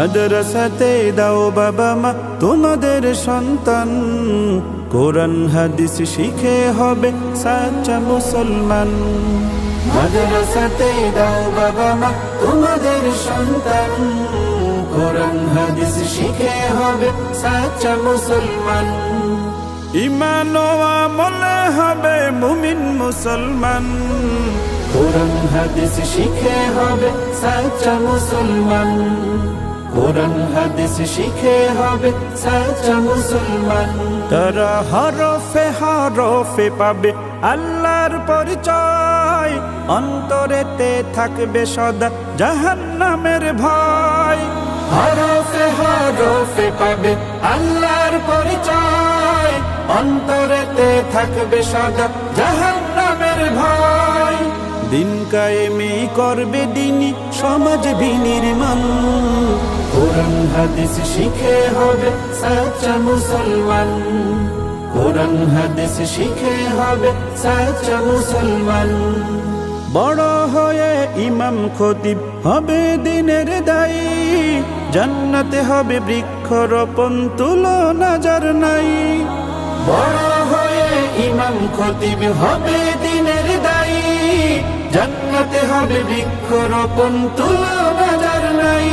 মাদ্রাসাতে দাও বাবা মা তোমাদের সন্তান, কোরআন হাদিস শিখে হবে সাচ্চা মুসলমান। মাদ্রাসাতে দাও বাবা মা তোমাদের সন্তান, কোরআন হাদিস শিখে হবে সাচ্চা মুসলমান। ঈমান ও আমলে হবে মুমিন মুসলমান, কোরআন হাদিস শিখে হবে সাচ্চা মুসলমান। কোরআন হাদিস শিখে হবে সাচ্চা মুসলমান। তারা হরফে হরফে পাবে আল্লাহর পরিচয়, অন্তরেতে থাকবে সদা জাহান্নামের ভয়। হরফে হরফে পাবে আল্লাহর পরিচয়, অন্তরেতে থাকবে সদা জাহান্নামের ভয়। দিন কায়েমে করবে দিনী সমাজ বিনির্মাণ, কোরআন হাদিস শিখে হবে সাচ্চা মুসলমান। কোরআন হাদিস শিখে হবে সাচ্চা মুসলমান। বড় হয়ে ইমাম খতিব হবে দিনের দায়ী, জান্নাতে হবে বৃক্ষরোপণ তুলনা যার নাই। বড় হয়ে ইমাম খতিব হবে দিনের দায়ী, জান্নাতে হবে বৃক্ষরোপণ তুলনা যার নাই।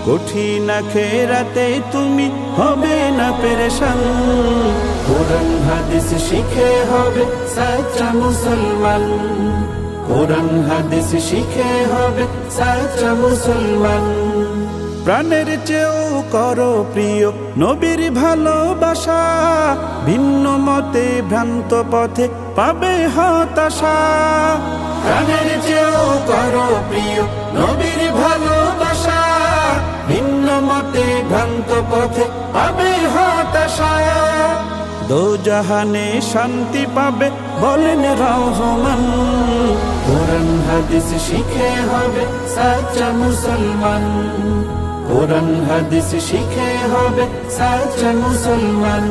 কঠিন আখিরাতে তুমি হবে না পেরেশান, কোরআন হাদিস শিখে হবে সাচ্চা মুসলমান। কোরআন হাদিস শিখে হবে সাচ্চা মুসলমান। প্রাণের চেয়েও করো প্রিয় নবীর ভালোবাসা, ভিন্ন মতে ভ্রান্ত পথে পাবে হতাশা। প্রাণের চেয়েও করো প্রিয় নবীর ভালোবাসা, ভিন্ন মতে ভ্রান্ত পথে পাবে হতাশা। দোজাহানে শান্তি পাবে বলেন রহমান, কোরআন হাদিস শিখে হবে সাচ্চা মুসলমান। কোরআন হাদিস শিখে হবে সাচ্চা মুসলমান।